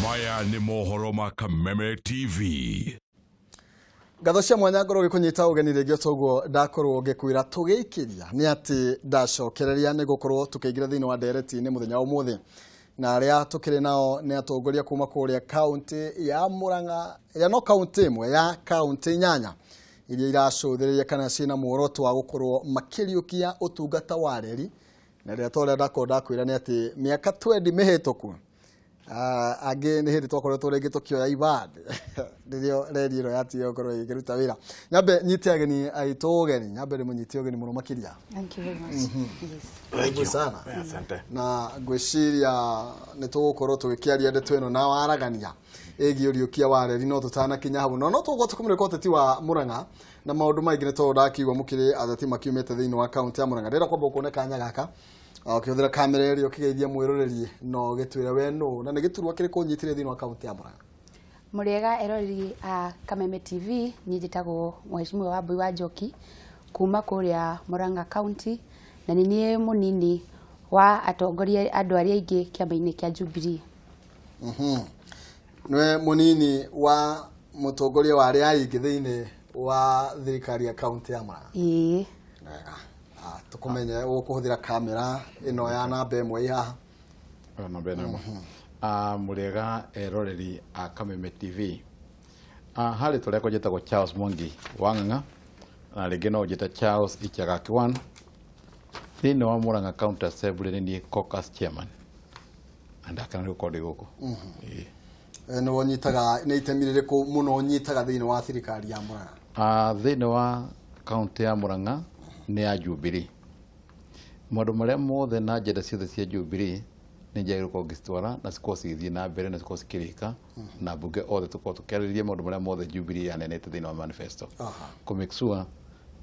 Maya ni mohoro ma Kameme TV. Gathocia mwanya ngoro gikunyita ugeni regio toguo ndakorwo ngikwira tugikiria ni ati ndacokereria ni gukorwo tukiingira thiini wa ndereti ni muthenya umuthi na aria tukiri nao ni atongoria kuma kuria county ya Murang'a ya no county imwe ya county nyanya iria iracuthiriria kana cina muoroto wa gukorwo makiriukia utungata wa reri na ria tole ndakwira ni ati miaka 20 mihituku age ni hindi twakoretwo rege tukioya ibade ndirio reri ro yati yokorwo ikiruta wira nyambe nyite ageni aito ugeni nyambe ni munyite ugeni muno makiria. Thank you very much. Yes. Thank you sana. Asante. Na gwiciria ni tugukorwo tugikiaria ndeto ino na waragania egiuriukia wa reri no tutana kinya habu no tugwo tukumureka uteti wa Murang'a na maundu maingi ni to ndakiwa mukire athati makiumete thiini wa county ya Murang'a ndira kwamba kuone kanya gaka ukihũthĩra kamera ĩrĩa ũkĩgeithia mwĩroreri no gĩtwĩre we no na nĩ gĩturwa kĩrĩ kũnyitire thĩinĩ wa kaunti ya Murang'a. Mũrĩega eroreri a Kameme TV niĩ njĩtagwo Mheshimiwa Wambui wa Njoki kuma kũrĩa Murang'a County na nĩ niĩ mũnini wa atongoria andũ arĩa aingĩ kĩama-inĩ kĩa Jubilee. Nĩwe mũnini wa mũtongoria wa arĩa aingĩ thĩinĩ wa thirikari ya kaunti ya Murang'a. Ĩĩ. Tukumenye ukuhuthira kamera ino ya namba imwe iha namba imwe. Mũrĩega eroreri a Kameme TV. Harĩ tũrĩa kũnjĩtagwo Charles Mwangi wa Ng'ang'a na rĩngĩ no njĩte Charles Ichagaki 1 thĩinĩ wa Murang'a County Assembly nĩ niĩ caucus chairman andakana nĩ gũkorwo ndĩ gũkũ. Nĩ wonyitaga nĩ itemi rĩrĩkũ mũno nyitaga thĩinĩ wa thirikari ya Murang'a? Thĩinĩ wa county ya Murang'a ni ya Jubilee. Maũndũ marĩa mothe na njĩra ciothe cia Jubilee nĩ njagĩrĩirwo gũkorwo ngĩcitwara na cikorwo cigĩthiĩ na mbere na cikorwo cikĩrĩka na mbunge othe tũkorwo tũkĩarĩrĩria maũndũ marĩa mothe Jubilee yanenete thĩinĩ wa manifesto. Kũ make sure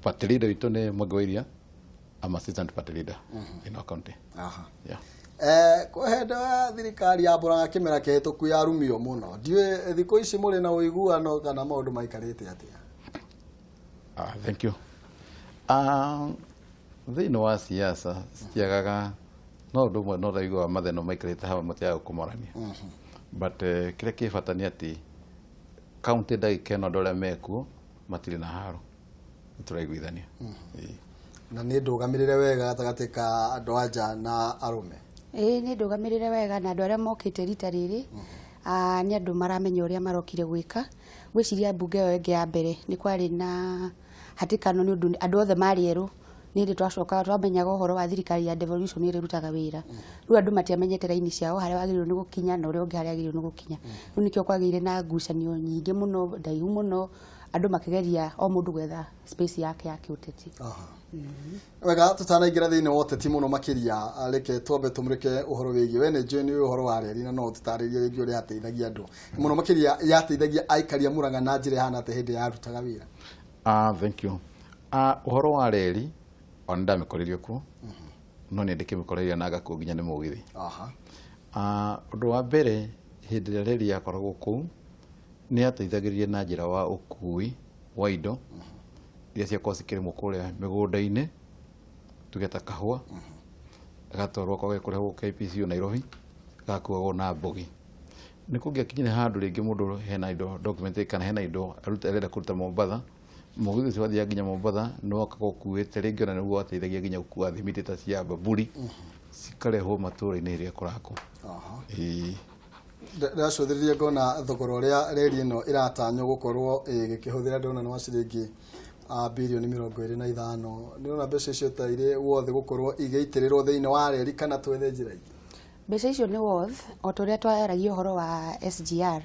party leader witũ nĩ Mwangi wa Iria ama assistant party leader in our county. Kũhenda thirikari ya Murang'a kĩmera kĩhĩtũku ya rumio mũno ndiũĩ thikũ ici mũrĩ na ũiguano kana maũndũ maikarĩte atĩa? Thank you. Thĩinĩ wa siasa citiagaga no ũndũ ũmwe no ndaigua mathĩna maikarĩte haha matiaga kũmorania. But kĩrĩa kĩ bata nĩ atĩ county ndagĩka ĩno andũ arĩa mekuo matirĩ na haro tũraiguithania. Na nĩ ndũgamĩrĩre wega gatagatĩ ka andũ anja na arũme? Ĩĩ nĩ ndũgamĩrĩre wega na andũ arĩa mokĩte rita rĩrĩ nĩ andũ maramenya ũrĩa marokire gwĩka. Gwĩciria mbunge ĩyo ĩngĩ ya mbere nĩ kwarĩ na hatikano nĩ ũndũ andũ othe marĩ erũ nĩ ndĩ twacoka twamenyaga ũhoro wa thirikari ya devolution nĩ ĩrutaga wĩra. Rĩu andũ matiamenyete raini ciao harĩa wagĩrĩirwo nĩ gũkinya na ũrĩa ũngĩ harĩa wagĩrĩirwo nĩ gũkinya. Rĩu nĩkĩo kwagĩire na ngucanio nyingĩ mũno ndaihu mũno andũ makĩgeria o mũndũ gwetha space yake ya kĩũteti. Wega tutanaingĩra thĩinĩ wa ũteti mũno makĩria reke twambe tũmũrĩke ũhoro wĩgiĩ we nĩ njũĩ nĩ ũhoro wa reri na no tũtarĩrie rĩngĩ ũrĩa ateithagia andũ mũno makĩria yateithagia aikari a Murang'a na njĩra ihana ta hĩndĩ yarutaga wĩra. Thank you. Ũhoro wa reri ona ndamĩkorerio kuo no nĩ ndĩkĩmĩkoreria na ngakuo nginya nĩ mũgithi. Ũndũ wa mbere hĩndĩ ĩrĩa reri yakoragwo kũu nĩ yateithagĩrĩria na njĩra wa ũkui wa indo iria ciakorwo cikĩrĩmwo kũrĩa mĩgũnda-inĩ tugeta kahũa gatwarwo kwa kũrehwo KPCU Nairobi gakuagwo na mbogi. Nĩ kũngĩakinyire handũ rĩngĩ mũndũ hena indo document kana hena indo arenda kũruta Mombatha mũgithi ũcio wathiaga nginya Mombatha no akakuĩte rĩngĩ ona nĩguo ateithagia nginya gũkua thimiti ta cia mburi cikarehwo matũũra-inĩ rĩrĩa kũrakũ. Ndacũthĩrĩria ngona thogora ũrĩa reri ĩno ĩratanywo gũkorwo ĩgĩkĩhũthĩra ndona nĩ wa ciringi birioni 25. Nĩ ona mbeca icio ta irĩ wothe gũkorwo igĩitĩrĩrwo thĩinĩ wa reri kana twethe njĩra ingĩ? Mbeca icio nĩ worth o ta ũrĩa twaragia ũhoro wa SGR.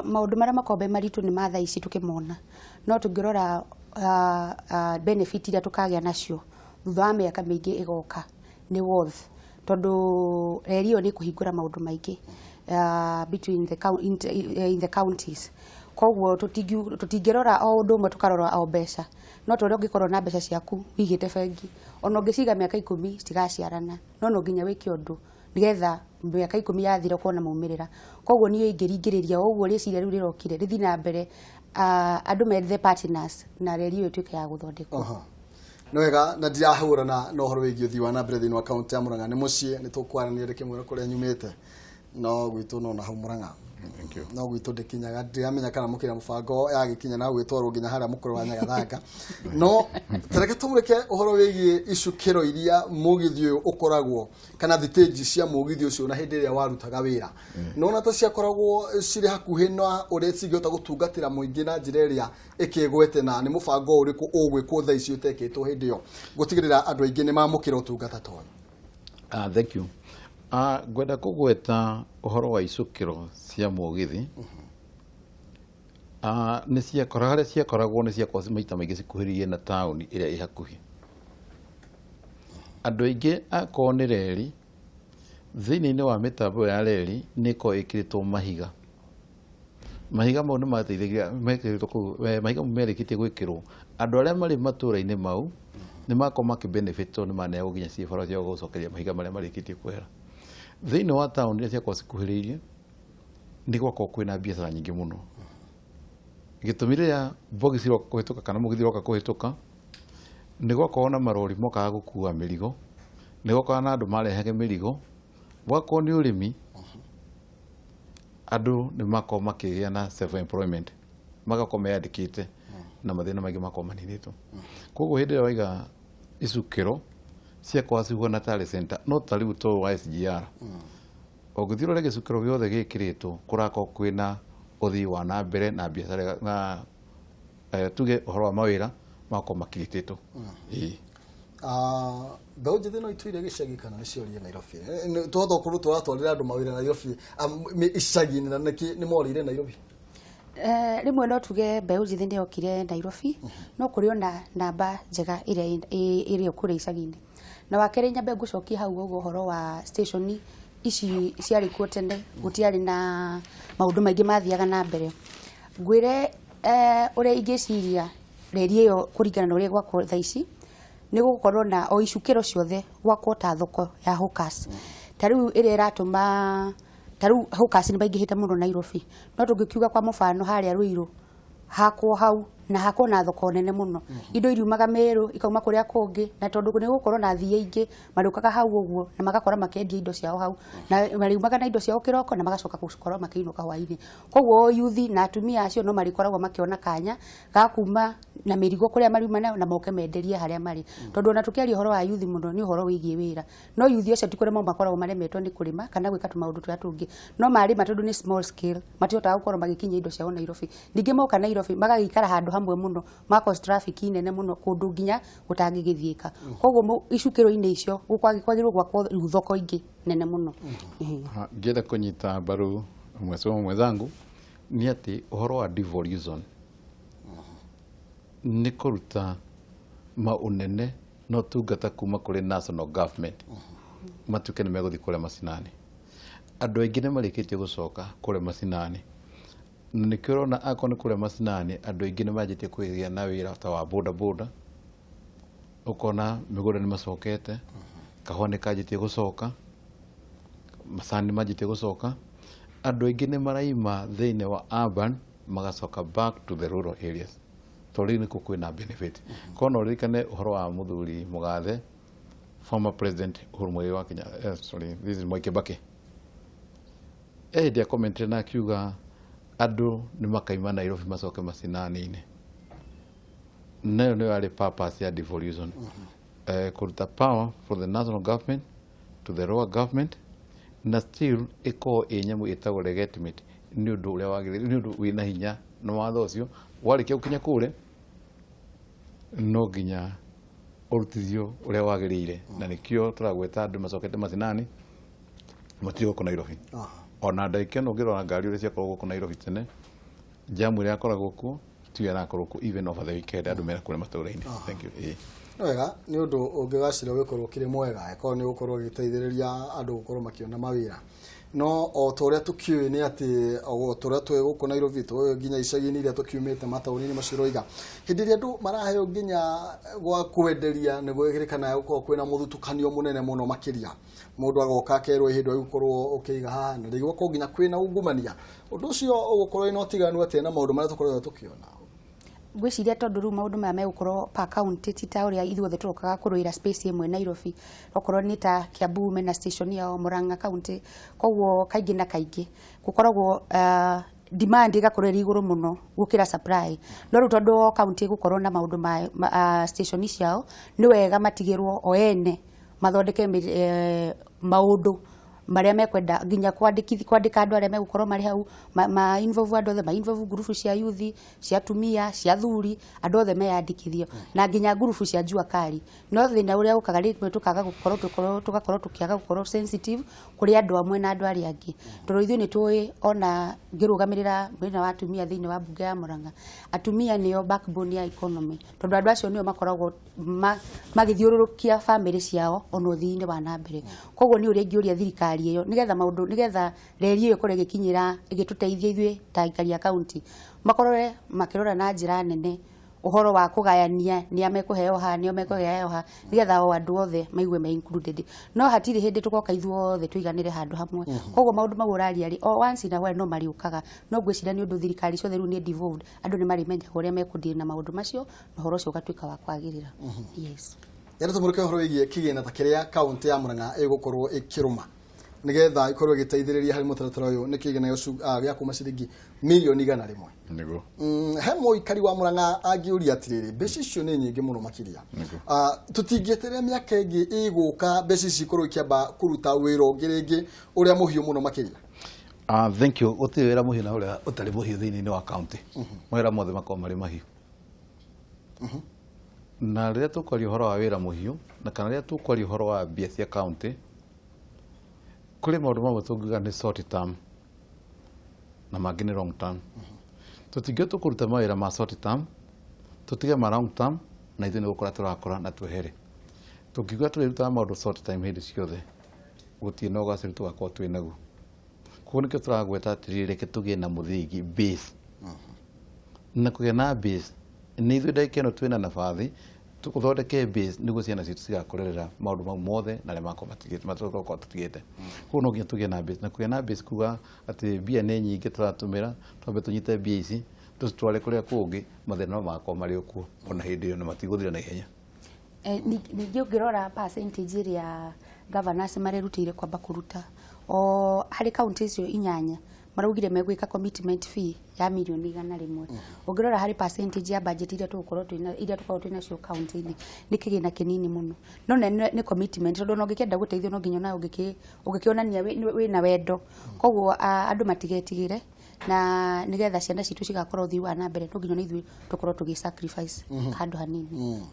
Maũndũ marĩa makombe maritũ nĩ mathaa ici tũkĩmona no tũngĩrora benefit iria tũkagĩa nacio thutha wa mĩaka mĩingĩ ĩgoka nĩ worth tondũ reri ĩyo nĩ kũhingũra maũndũ maingĩ between in the counties. Koguo tũtingĩrora o ũndũ ũmwe tũkarora o mbeca no tũrĩa ũngĩkorwo na mbeca ciaku wigĩte bengi ona ũngĩciga mĩaka 10 citigaciarana no nginya wĩke ũndũ nĩgetha mĩaka 10 yathira kuona maumĩrĩra. Koguo niĩ ingĩringĩrĩria ũguo rĩciria rĩu rĩrokire rĩthi na mbere andũ methe partners na reri ĩyo ĩtuĩke ya gũthondekwo. No wega na ndirahũrana na ũhoro wĩgiĩ ũthii wa na mbere thĩinĩ wa kaunti ya Murang'a nĩ mũciĩ nĩ tũkwaranĩria reke mwĩra kũrĩa nyumĩte no gwitu no na humuranga Thank you. no gwitu ndikinyaga ndiramenya kana mukira mubango yagikinya na gwitwarwo nginya haria mukuru wa Nyagathanga no tereke tumureke uhoro wigie icukiro iria mugithio ukoragwo kana thiteji cia mugithio ucio na hindi iria warutaga wira no na ta cia koragwo ciri hakuhi na uria cingihota gutungatira muingi na njira iria ikigwete na ni mubango uriku ugwikwo tha icio uteketwo hindi iyo gutigirira andu aingi ni mamukira utungata toyo. Thank you. Gwenda kugweta uhoro wa icukiro cia mugithi ni ciakoragwo ni ciakorwo maita maingi cikuhiririe na tauni iria i hakuhi. Andu aingi akorwo ni reri thiini-ini wa mitambo ya reri niko ikiritwo mahiga mau ni mateithagia mekiritwo kuu mahiga merikitie gwikirwo andu aria mari matura-ini mau ni mako makibenefitwo ni maneagwo nginya cibaro cia gucokeria mahiga maria marikitie kwera. Thiini wa tauni iria ciakorwo cikuhiriirie ni gwakorwo kwina biacara nyingi muno. Gitumi riria bogi ciroka kuhituka kana mugithi roka kuhituka ni gwakorwo na marori mokaga gukua mirigo, ni gwakorwo na andu marehage mirigo, gwakorwo ni urimi andu ni makorwo makigia na self employment magakorwo meyandikite na mathina maingi makorwo maninitwo. Koguo hindi iria waiga icukiro ciakorwo cihuana tari center no tariu to wa SGR ogithii rore gicukiro giothe gikiritwo kurakorwo kwina uthii wa na mbere na biacara na tuge uhoro wa mawira makorwo makirititwo. Mbeũ njĩthĩ no ituire gĩcagi kana nĩ ciorie Nairobi twothe okorwo tũratwarĩra andũ mawĩra Nairobi icagi-inĩ na nĩ morĩire Nairobi. Rimwe no tuge mbeũ njĩthĩ nĩ yokire Nairobi no kũrĩ ona namba njega ĩrĩa kũrĩ icagi-inĩ. Na wakere nyambe ngũcokia hau ũguo ũhoro wa station ici ciarĩ kuo tene gũtiarĩ na maũndũ maingĩ mathiaga na mbere. Ngwĩre ũrĩa ingĩciria reri ĩyo kũringana na ũrĩa gwakwo thaa ici ni gukorwo na o icukiro ciothe gwakwo ta thoko ya hawkers. Tariu ĩrĩa ĩratũma tariu hawkers ni baingĩhĩte mũno Nairobi no tũngĩkiuga kwa mũfano harĩa Ruiru hakwo hau na hakwo na thoko nene muno indo iriumaga Meru ikauma kuria kungi na tondu ni gukorwo na thia ingi marukaga hau uguo na magakora makendia indo ciao hau na mariumaga na indo ciao kiroko na magacoka gukorwo makiinuka hwaini. Koguo yuthi na atumia acio no marikoragwo makiona kanya ga kuma na mirigo kuria mariuma na moke menderie haria mari tondu ona tukiaria uhoro wa yuthi muno ni uhoro wigie wira no yuthi acio tikure mo makoragwo maremetwo ni kurima kana gwika tumaundu turia tungi no marima tondu ni small scale matihotaga gukorwo magikinya indo ciao Nairobi. Ningi moka Nairobi magagikara handu hamwe muno mako traffic nene muno kundu nginya gutangigithiika. Koguo icukiro-ini icio gukwagirwo gwakwo thoko ingi nene muno. Ngenda kunyita mbaru mwenzangu ni ati uhoro wa devolution ni kuruta maunene no tungata kuma kuri national government matuke ni meguthi kuria macinani. Andu aingi ni marikitie gucoka kuria macinani na nikirona akoni kuria macinani andu aingi ni manjitie kwigia na wira ta wa boda boda ukona migura ni macokete kahua ni kanjitie gucoka macani manjitie gucoka andu aingi ni maraima thiini wa urban magacoka back to the rural areas tori ni kukwina benefit kono rikane uhoro wa muthuri Mugathe former president Uhuru Muigai wa Kenya this is Mwai Kibaki dia comment na kiuga andu ni makaima Nairobi macoke macinani-ini nayo nĩ yarĩ purpose ya devolution kuruta power from the national government to the lower government na still iko nyamu ĩtagwo legitimate nĩ ũndũ ũrĩa wagĩrĩire nĩ ũndũ wĩna hinya na watho ũcio warĩkia gũkinya kũrĩ no nginya ũrutithio ũrĩa wagĩrĩire na nĩkĩo tũragweta andũ macokete macinani matirĩ gũkũ Nairobi. Ona ndaikio no ngĩrora ngari ũrĩa ciakoragwo gũkũ Nairobi tene jamu ĩrĩa akoragwo kuo tiyo yarakorwo kuo even over the weekend andũ mera kũrĩa matũũra-inĩ. Thank you. Wega nĩ ũndũ ũngĩgacĩra gũkorwo kĩrĩ mwega ĩkorwo nĩ gũkorwo gĩteithĩrĩria andũ gũkorwo makiona mawĩra no o torĩa tũkiũĩ nĩ atĩ o torĩa twĩ gũkũ Nairobi twĩ nginya icagi-inĩ iria tũkiumĩte mataũni-inĩ maciroiga hĩndĩ ĩrĩa andũ maraheo nginya gwa kwenderia nĩ gwĩkĩrĩkana gũkorwo kwĩna mũthutukanio mũnene mũno makĩria mũndũ agoka akerwo hĩndĩ ĩyo gũkorwo ũkĩiga haha na rĩu gũkorwo nginya kwĩna ungumania ũndũ ũcio ũgũkorwo ĩna ũtiganu atĩ na maũndũ marĩa tũkoretwo tũkĩona. gwiciria tondu ru maundu maya megukorwo pa county tita uria ithuothe turokaga kuruira space imwe Nairobi okorwo ni ta Kiambu mena station ya Murang'a county koguo kaingi na kaingi gukoragwo demand igakorwo iri iguru muno gukira supply no ru tondu county gukorwo na maundu ma station ciao ni wega matigirwo o ene mathondeke maundu maria mekwenda nginya kwandika andu aria megukorwo mari hau ma involve andu othe ma involve group cia youth cia tumia cia thuri andu othe meyandikithio na nginya group cia jua kali no thina uria ukaga rimwe tukaga tugakorwo tukiaga gukorwo sensitive kuri andu amwe na andu ari angi tondu ithuĩ ni tuĩ ona ngirugamirira mwena wa atumia thiini wa bunge ya Murang'a atumia nio backbone ya economy tondu andu acio nio makoragwo magithiururukia family ciao ono thiini wa nambere koguo ni uria ingiuria thirikari iyo nigetha reri iyo ikore gikinyira igituteithia ithuĩ ta aikari ya county makorore makirora na njira nene uhoro wa kugayania ni amekuheo ha ni amekuheo ha nigetha o andu othe maigue me included no hatiri hindi tukoka ithuothe tuiganire handu hamwe koguo maundu mau urariari o once na we no mariukaga no gwicira ni undu thirikari ciothe ru ni devolved andu ni mari menya uria mekundira na maundu macio no horo cio gatuika wa kwagirira yes yara tumuruke horo igie kigina ta kiria county ya Murang'a igukorwo ikiruma nigetha ikorwo giteithiriria hari mutaratara uyu ni kigina gya kuma ciringi milioni 100 nigo he muikari wa Murang'a angiuria atiriri mbeca icio ni nyingi muno makiria tutingieterera miaka ingi iguka mbeca ici ikorwo ikiamba kuruta wira ungiringi uria muhiu muno makiria thank you uti wira muhiu na uria utari muhiu thiini wa county wira mothe makoma mari mahiu na riria tukwaria uhoro wa wira muhiu na kana riria tukwaria uhoro wa mbia cia county kuri maundu mamwe tungiga ni short term na mangi ni long term tutinge tukuruta mawira ma short term tutige ma long term na ithu ni gukora turakora na twehere tukiuga turiruta maundu short time hindi ciothe gutie no gaciru tugakwa twinagu kuko nikio turagweta atirire ke tugie na muthingi base na kugia na base ni ithu ndaikeno twina nabathi tukuthondeke base niguo ciana citu cigakorerera maundu mau mothe na rema komatigite matoko tutigite kuko no nginya tugie na base na kugia na base kuga ati bia ni nyingi turatumira twambe tunyite bia ici tutware kuria kungi mathina makwa mari okuo ona hindi iyo na matiguthira na ihenya ningi ungirora percentage iria governors marerutire kwamba kuruta o hari county icio inyanya maraugire megwika commitment fee ya milioni 100 ungirora hari percentage ya budget iria tukorwo twina cio county ni kigina kinini muno no ni commitment tondu no ngikenda guteithio no nginya na ungikionania wina wendo koguo andu matigetigire na nigetha ciana citu cigakorwo thii wa na mbere no nginya ithui tukorwo tugi sacrifice handu hanini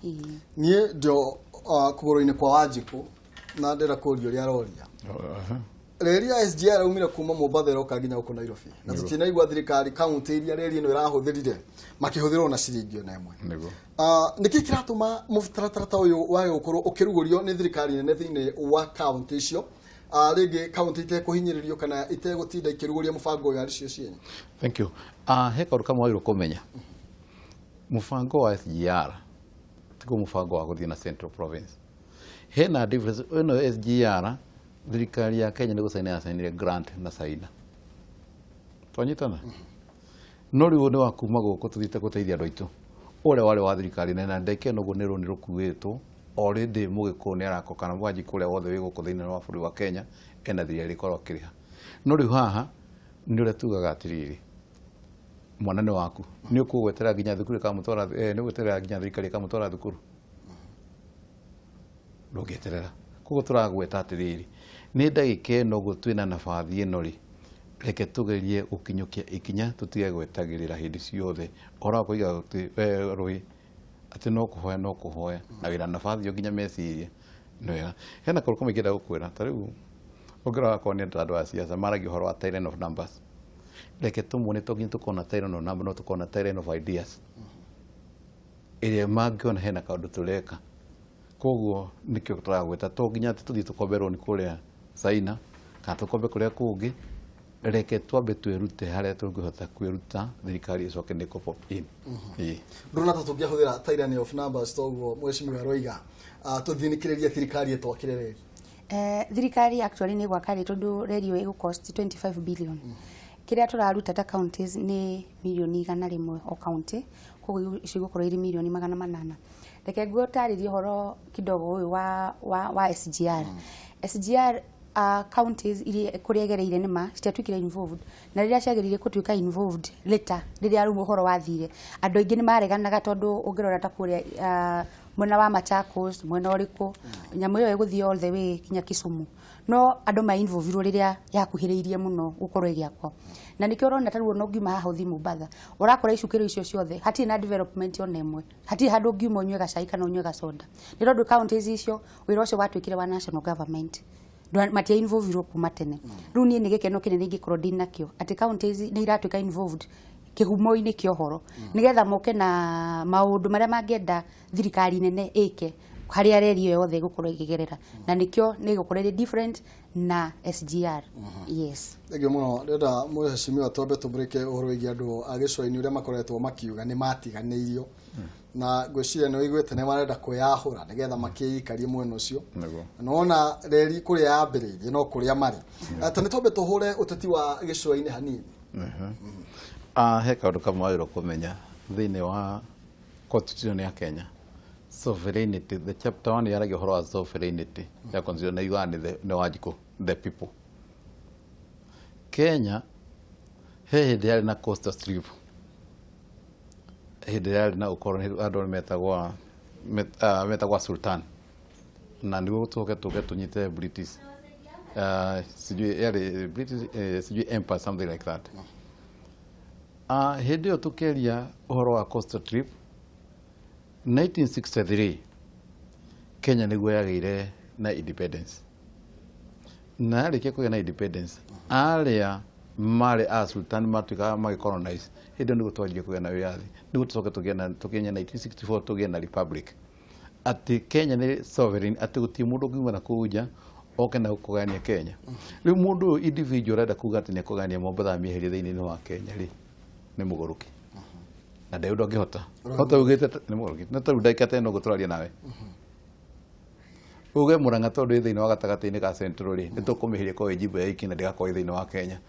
nie ndio kugoro-ini kwa Wanjiku na ndera kurio ria roria reri ya SGR umire kuma Mombatha roka nginya uko Nairobi na tutinaigwa thirikari county iria reri ino irahuthirire makihuthirwo na ciringi ona imwe niki kiratuma mutaratara uyu wae ukorwo ukirugurio ni thirikari nene thiini wa county icio rigi county ite kuhinyiririo kana ite gutinda ikiruguria mubango uyu aricio cienye thank you he kaundu kamwe wairu kumenya mubango wa SGR tiko mubango wa guthii na Central Province hena difference ino SGR thirikari ya Kenya ni gusainire grant na saina twanyitana no riu ni wakuma guku tuthite guteithia andu aitu ore wale wa thirikari nena ndeke no guniro ni rukuitwo already mugiko ni arako kana mwaji kuria wothe wi guku thiini wa buri wa Kenya ena thirikari ikorwo kiriha no riu haha ni ure tugaga atiriri mwanane waku ni ukugwetera nginya thukuru kamutwara ni ugwetera nginya thirikari kamutwara thukuru ndugeterera kuko turagweta atiriri ni ndagike no gutwina nabathi ino ri reke tugerie ukinyukia ikinya tutige gwetagirira hindi ciothe ora kuiga uti rui ati no kuhoya na wira nabathi nginya mecirie no hena koroko migenda gukwira tariu ogira kwa ni andu a siasa maragi horo wa tyranny of numbers reke tumune tuginye tukona tyranny of numbers no tukona tyranny of ideas iria mangiona hena kaundu tureka koguo nikio turagweta to nginya tuthii tukomberwo ni kuria saina kana tukombe kuria kungi reke twambe twirute haria tungihota kwiruta thirikari icoke ni pop in ndurona ta tungihuthira tyranny of numbers toguo mweshimiwa roiga tuthinikiriria thirikari etwakirereri thirikari actually ni gwakari tondu radio ego cost 25 billion kiria turaruta ta counties ni milioni 100 o county koguo icigokorwo iri milioni 800. Reke ngutaririe horo kidogo uyu wa SGR. SGR counties iri kuriegereire nima citiatwikire involved na riria ciagerire kutuika involved later riria rumo horo wathire andu aingi ni mareganaga tondu ungirora ta kuria mwena wa Machakos mwena uriku nyamu iyo iguthii all the way kinya Kisumu no andu ma involve riria yakuhiriirie muno gukorwo igiakwa na nikio urona taruo no ngiuma haha uthi Mombasa urakora icukiro icio ciothe hati na development one imwe hati handu ngiuma unywe gacai kana unywe gasoda ni tondu counties icio wira ucio watwikire wa national government matia involve kuma tene riu ni gikeno kinene ingikorwo ndinakio ati counties ni iratwika involved kihumo-ini kio horo nigetha moke na maundu maria mangienda thirikari nene ike hari arerio yothe gukorwo igigerera na nikio ni gukorwo different na SGR. Yes, egyo muno ndenda muheshimiwa twambe tuburike uhoro igi andu agicwaini uria makoretwo makiuga ni matiganeirio na gwiciria no igwete ne marenda kuyahura nigetha makiikarie mwena ucio nona reri kuria yambiririe no kuria mari ata ni twambe tuhure uteti wa gicwaini hanini. He kaundu kamwe wagirwo kumenya thiini wa constitution ya Kenya sovereignty, the chapter 1 yaragia horo wa sovereignty ya constitution na yuani the wajiko the people. Kenya he hindi yari na coastal strip hindi yari na ukoroni andu metagwa sultan na ndio tuke tunyite British sijui yari British sijui empire something like that. Hindi yo tukeria uhoro wa coastal strip 1963 Kenya niguo yageire na independence na rike kugena independence aria mari a sultan matuika magicolonize hindi niguo twajie kugena wiathi niguo tucoke tugena 1964 tugena republic ati Kenya ni sovereign ati guti mundu ngiuma na kuja oke na kugania Kenya riu mundu individual rada kuga ati ni kugania Mombasa mieherie thiini wa Kenya ri ni muguruki na ndeu ndongihota hota ugite ni muguruki na taru ndaikate no guturaria nawe uge Murang'a tondu thiini wa gatagati-ini ka central ri nitukumihiria kwa jibu ya iki na ndigakorwo thiini wa Kenya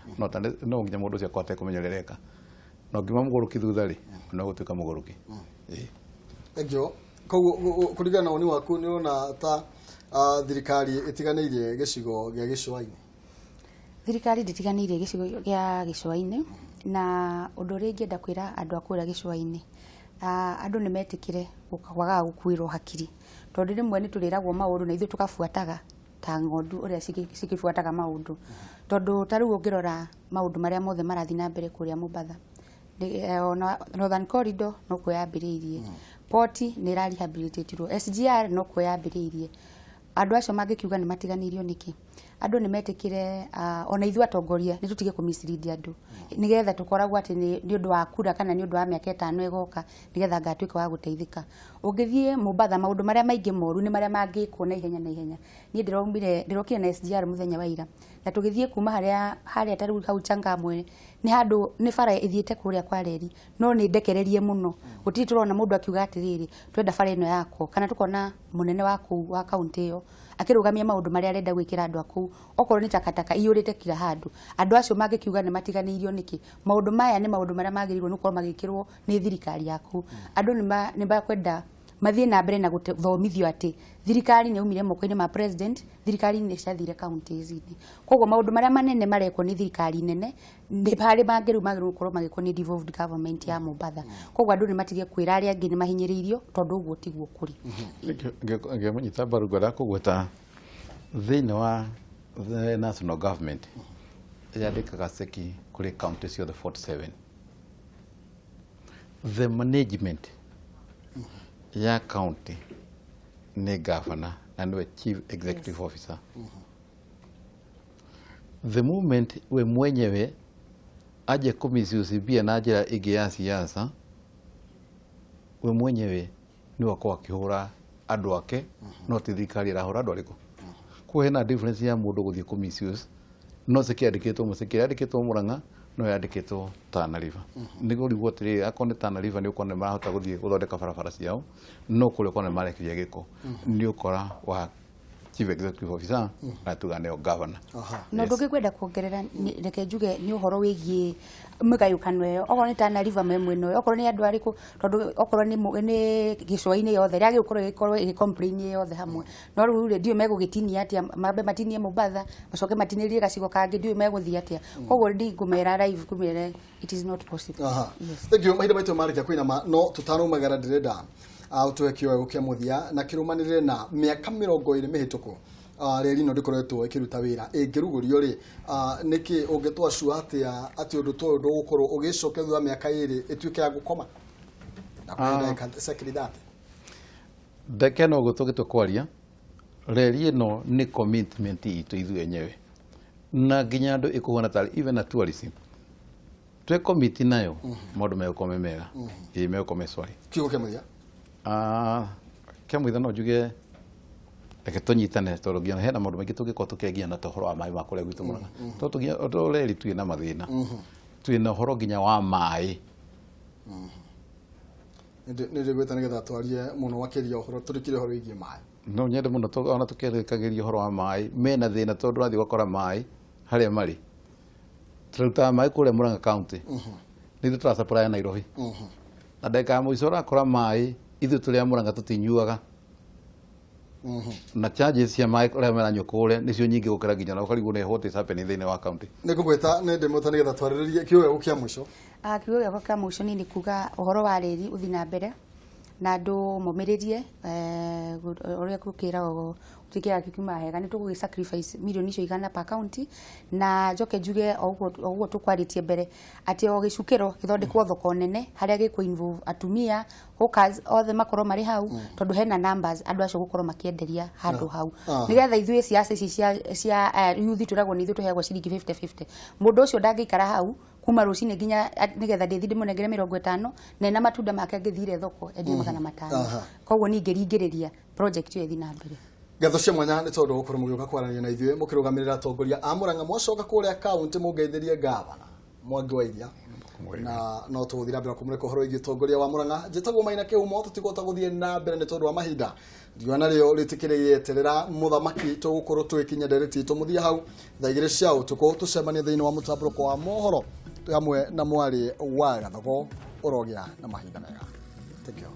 no nginya mundu cia kwate kumenyerereka no ngima muguruki thutha ri no gutuika muguruki egyo koguo kurigana oni waku ni ona ta thirikari itiganeirie gicigo gia gicwaini. Thirikari nditiganeirie gicigo gia gicwaini na undu uri ngienda kwira andu akura gicwaini andu ni metikire kwaga gukuirwo hakiri tondu rimwe ni turiragwo maundu na ithu tukafuataga ta ngondu uria cikifuataga maundu tondu tariu ungirora maundu maria mothe marathi na mbere kuria Mombasa Northern Corridor no kuyambiriirie port ni rari rehabilitatirwo SGR no kuyambiriirie andu acio mangikiuga ni matiganirio niki andu ni metikire ona ithu atongoria ni tutige kumislead andu nigetha tukoragwo ati ni undu wa kura kana ni undu wa miaka 5 egoka nigetha ngatwika wa guteithika ungithie Mombasa maundu maria maingi moru ni maria mangikwo na ihenya ni ndirokire na SGR muthenya wa ira na tugithie kuma haria tariu hau Changamwe ni handu ni bara ithiete kuria kwa reri no ni ndekererie muno gutiri turona mundu akiuga atiriri twenda bara ino yako kana tukona munene waku wa county iyo akirugamia maundu maria arenda gwikira andu aku okorwo ni takataka iyurite kila handu andu acio mangikiuga ni matiganirio niki maundu maya ni maundu maria magirirwo nuko magikirwo ni thirikari yaku andu ni bakwenda mathie na mbere na guthomithio ati thirikari ni umire moko-ini ma president thirikari ni ciathire counties ini koguo maundu maria manene marekwo ni thirikari nene ni bari magiru gukorwo magikwo ni devolved government ya Mombasa koguo andu ni matige kwira aria angi ni mahinyiriirio tondu uguo tiguo kuri ngemunyita mbaru ngwenda kugweta thiini wa the national government yandikaga ceki kuri counties ciothe 47 the management ya county ni governor and chief executive officer. The moment we mwenyewe aje kumisuse na njira ingi ya siasa we mwenyewe ni wako akihura andu ake no ti thirikari irahura andu ariku ko hena difference ya mundu guthie kumisuse no sekiandikitwo musekiandikitwo Murang'a no yandikitwo Tana River nigo rigo tiri akone Tana River ni ukone marahota guthie guthondeka barabara ciao no kule kone marekiria giko ni ukora wa chief executive officer na tugane o governor. No ndũngĩkwenda kuongerera reke njuge nĩ ũhoro wĩgiĩ mĩgayũkano ĩyo okorwo nĩ Tana River mwena ũyũ okorwo nĩ andũ arĩkũ tondũ okorwo nĩ gĩcũa-inĩ yothe rĩa gĩkorwo ĩgĩcomplain yothe hamwe no rĩu rĩ ndiũ megũgĩtinia atĩa mambe matinie Mombasa macoke matinĩrie gacigo kangĩ ndiũ megũthiĩ atĩa koguo ngũmera live kumere it is not possible. Thank you mahinda maitũ marĩkia kwĩnama no tũtanũmagara ndĩrenda tuwe kĩoyo gũkĩa mũthia na kĩrũmanĩrĩre na mĩaka 20 mĩhĩtũku rĩrĩ no ndĩkoretwo ĩkĩruta wĩra ĩngĩrugũrio rĩ nĩkĩ ũngĩtwacua atĩ ũndũ toyũ ndũgũkorwo ũgĩcokia thutha mĩaka 2 ĩtuĩke ya gũkoma na kwenda secretary ndeke no gũtũgĩtwo kwaria reri ĩno nĩ commitment itũ ithuĩ enyewe na nginya andũ ĩkũhana tarĩ even na tourism twe commit nayo maũndũ megũkome mega megũkome swali kiugo kĩa mũthia kĩa mũthia no njuge reke tũnyitane tondũ nginya hena maũndũ maingĩ tũngĩkorwo tũkĩaria na ũhoro wa maĩ ma kũrĩa gwitũ Mũrang'a tondũ reri twĩ na mathĩna twĩ na ũhoro nginya wa maĩ nĩ gwĩta nĩgetha twarie mũno makĩria ũhoro tũrĩkire ũhoro wĩgiĩ maĩ no nyende mũno ona tũkĩrĩkagĩria ũhoro wa maĩ mena thĩna tondũ rathiĩ gũkora maĩ harĩa marĩ tũrutaga maĩ kũrĩa Mũrang'a county nĩ ithuĩ tũrasupply Nairobi na ndagĩka ya mũico ũrakora maĩ ithuĩ tũrĩa Mũrang'a tũtinyuaga na charges cia maĩ ũrĩa maranyua kũrĩa nĩcio nyingĩ gũkĩra nginya na ũkarigwo nĩ what is happening thĩinĩ wa county. Nĩ ngũgwĩta nĩ ndĩmũta nĩgetha twarĩrĩrie kiugo gĩakwa kĩa mũico. Kiugo gĩakwa kĩa mũico nĩ kuga ũhoro wa reri ũthiĩ na mbere na andũ momĩrĩrie ũrĩa gũkĩragwo tukiya kiuma hega nĩ tũgũgĩ sacrifice milioni icio igana per county na njoke njuge oguo tũkwarĩtie mbere atĩ o gĩcukĩro gĩthondekwo thoko nene harĩa gĩkũ involve atumia hawkers othe makorwo marĩ hau tondũ hena numbers andũ acio gũkorwo makĩenderia handũ hau nĩgetha ithuĩ ciaca ici cia youth tũragwo nĩ ithuĩ tũheagwo ciringi 50-50 mũndũ ũcio ndangĩikara hau kuma rũcinĩ nginya nĩgetha ndĩthi ndĩmũnengere 50 na ena matunda make angĩthire thoko endia 500 koguo ningĩringĩrĩria project ĩyo ĩthiĩ na mbere. Gatho cia mwanya nĩ tondũ gũkorwo mũgĩũka kwaranĩria na ithuĩ mũkĩrũgamĩrĩra atongoria a Mũrang'a mwacoka kũrĩa kaunti mũngeithĩrie gavana Mwangi wa Iria na no tũgũthira mbere kũmũrĩka ũhoro wĩgiĩ ũtongoria wa Mũrang'a njĩtagwo Maina Kĩhumo tũtigũhota gũthiĩ na mbere nĩ tondũ wa mahinda riũa narĩo rĩtikĩrĩire eterera mũthamaki tũgũkorwo twĩkinya ndereti tũmũthia hau thaa 2 cia ũtukũ tũcemanie thĩinĩ wa mũtambũrũko wa mohoro hamwe na mwarĩ wa Gathogo ũrogĩa na mahinda mega. Thank you.